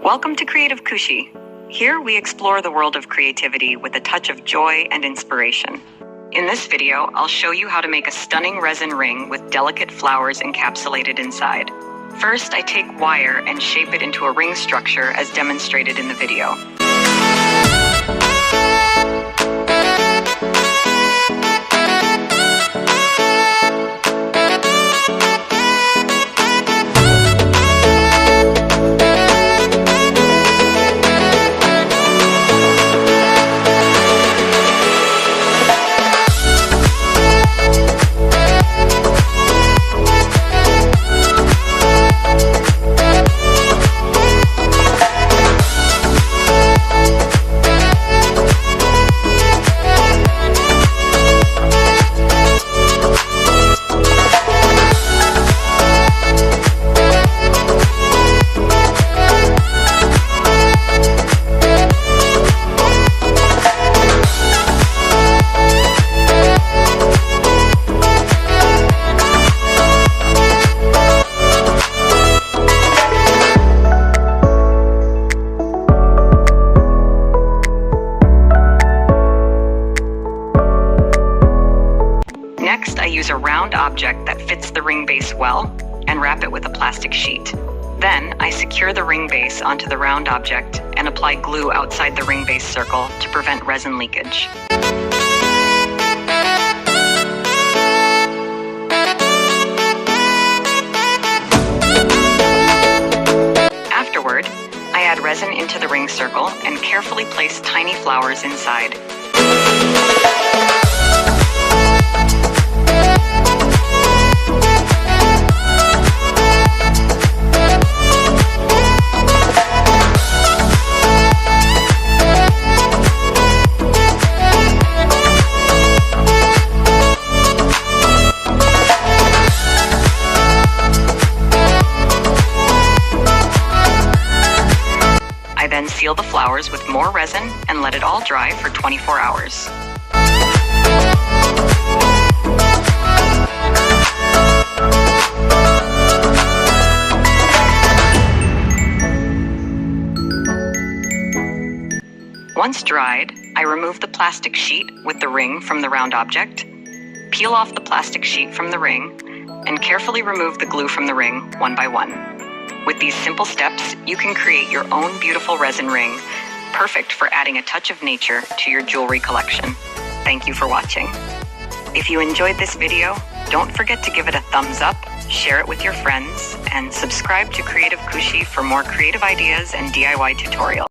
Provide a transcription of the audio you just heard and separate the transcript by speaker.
Speaker 1: Welcome to Creative Kushi. Here we explore the world of creativity with a touch of joy and inspiration. In this video, I'll show you how to make a stunning resin ring with delicate flowers encapsulated inside. First, I take wire and shape it into a ring structure as demonstrated in the video. Next, I use a round object that fits the ring base well and wrap it with a plastic sheet. Then, I secure the ring base onto the round object and apply glue outside the ring base circle to prevent resin leakage. Afterward, I add resin into the ring circle and carefully place tiny flowers inside. Then seal the flowers with more resin and let it all dry for 24 hours. Once dried, I remove the plastic sheet with the ring from the round object, peel off the plastic sheet from the ring, and carefully remove the glue from the ring one by one. With these simple steps, you can create your own beautiful resin ring, perfect for adding a touch of nature to your jewelry collection. Thank you for watching. If you enjoyed this video, don't forget to give it a thumbs up, share it with your friends, and subscribe to Creative Kushi for more creative ideas and DIY tutorials.